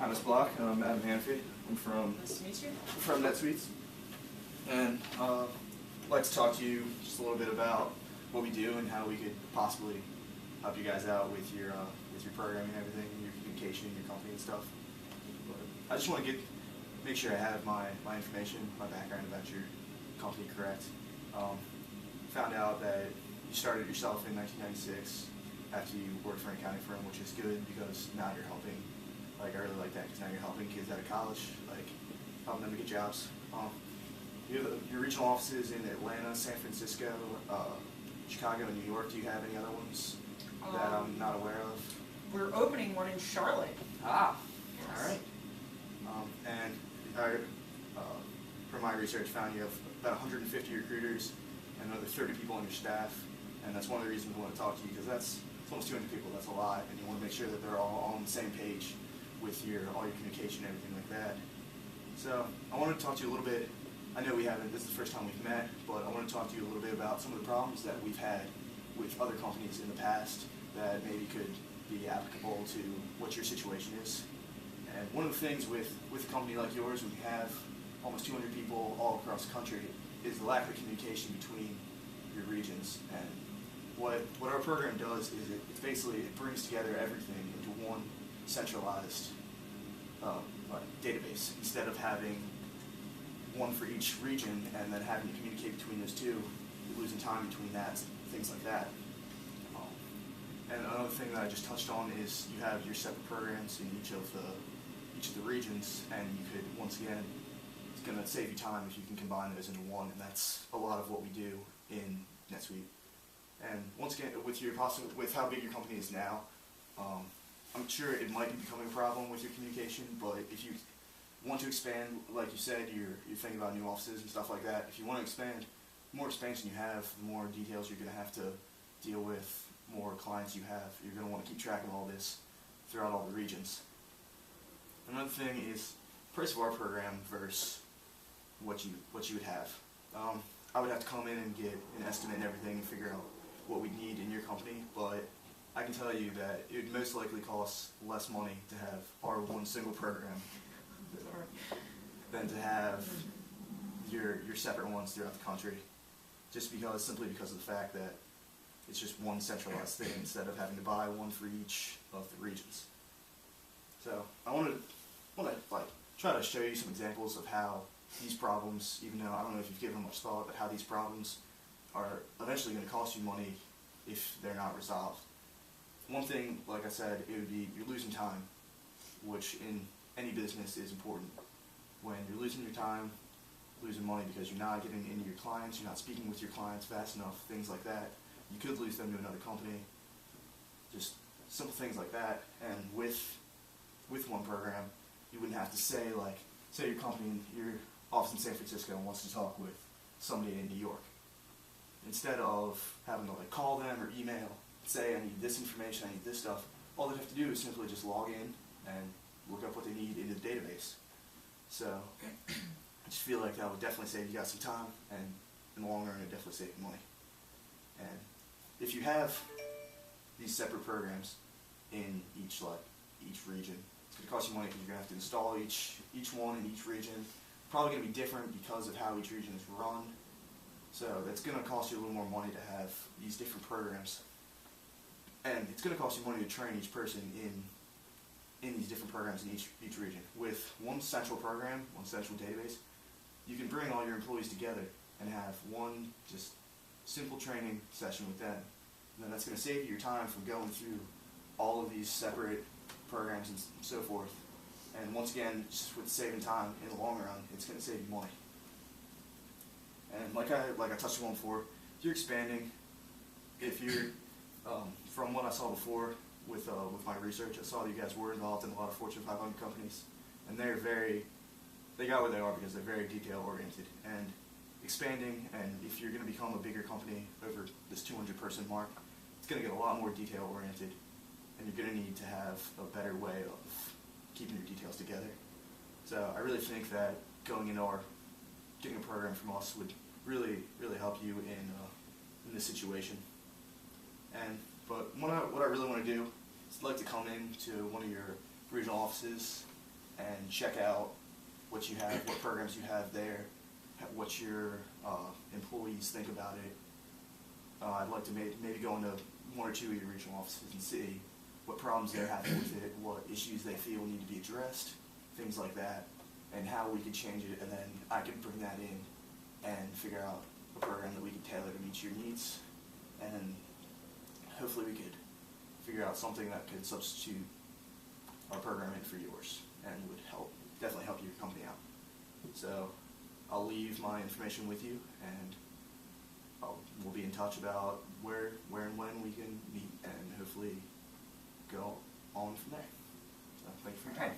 Hi, Ms. Block. I'm Adam Hanfey. I'm from Nice to meet you. NetSuites, and I'd like to talk to you just a little bit about what we do and how we could possibly help you guys out with your programming and everything, and your communication, your company and stuff. But I just want to make sure I have my information, my background about your company correct. Found out that you started yourself in 1996 after you worked for an accounting firm, which is good because now you're helping. Like, I really like that because now you're helping kids out of college, like helping them to get jobs. You have your regional offices in Atlanta, San Francisco, Chicago, and New York. Do you have any other ones that I'm not aware of? We're opening one in Charlotte. Ah, yes. All right. And I, from my research, found you have about 150 recruiters and another 30 people on your staff, and that's one of the reasons we want to talk to you, because it's almost 200 people. That's a lot, and you want to make sure that they're all on the same page with all your communication and everything like that. So I wanted to talk to you a little bit. I know we haven't, this is the first time we've met, but I want to talk to you a little bit about some of the problems that we've had with other companies in the past that maybe could be applicable to what your situation is. And one of the things with a company like yours, when you have almost 200 people all across the country, is the lack of communication between your regions. And what our program does is it brings together everything into one centralized database, instead of having one for each region and then having to communicate between those two. You're losing time between that, things like that. And another thing that I just touched on is you have your separate programs in each of the regions, and you could, once again, it's going to save you time if you can combine those into one, and that's a lot of what we do in NetSuite. And once again, with how big your company is now, I'm sure it might be becoming a problem with your communication, but if you want to expand, like you said, you're thinking about new offices and stuff like that. If you want to expand, the more expansion you have, the more details you're going to have to deal with, more clients you have. You're going to want to keep track of all this throughout all the regions. Another thing is price of our program versus what you would have. I would have to come in and get an estimate and everything and figure out what we need in your company, but I can tell you that it would most likely cost less money to have our one single program than to have your separate ones throughout the country, simply because of the fact that it's just one centralized thing instead of having to buy one for each of the regions. So I want to try to show you some examples of how these problems, even though I don't know if you've given them much thought, but how these problems are eventually going to cost you money if they're not resolved. One thing, like I said, it would be you're losing time, which in any business is important. When you're losing your time, losing money because you're not getting into your clients, you're not speaking with your clients fast enough, things like that, you could lose them to another company. Just simple things like that. And with one program, you wouldn't have to say, like, say your company, your office in San Francisco wants to talk with somebody in New York. Instead of having to call them or email, say I need this information, I need this stuff, all they have to do is simply just log in and look up what they need into the database. So I just feel like that would definitely save you guys some time, and in the long run it would definitely save you money. And if you have these separate programs in each region, it's going to cost you money because you're going to have to install each one in each region. Probably going to be different because of how each region is run. So that's going to cost you a little more money to have these different programs. And it's going to cost you money to train each person in these different programs in each region. With one central program, one central database, you can bring all your employees together and have one just simple training session with them. And then that's going to save you your time from going through all of these separate programs and so forth. And once again, just with saving time in the long run, it's going to save you money. And like I touched on before, if you're expanding, if you're from what I saw before with my research, I saw that you guys were involved in a lot of Fortune 500 companies, and they got where they are because they're very detail oriented. And expanding, and if you're going to become a bigger company over this 200 person mark, it's going to get a lot more detail oriented, and you're going to need to have a better way of keeping your details together. So I really think that getting a program from us would really help you in this situation. But what I really want to do is I'd like to come into one of your regional offices and check out what you have, what programs you have there, what your employees think about it. I'd like to maybe go into one or two of your regional offices and see what problems they're having with it, what issues they feel need to be addressed, things like that, and how we could change it, and then I could bring that in and figure out a program that we could tailor to meet your needs, and hopefully we could figure out something that could substitute our program in for yours and would definitely help your company out. So I'll leave my information with you, and we'll be in touch about where and when we can meet and hopefully go on from there. So thank you for your time.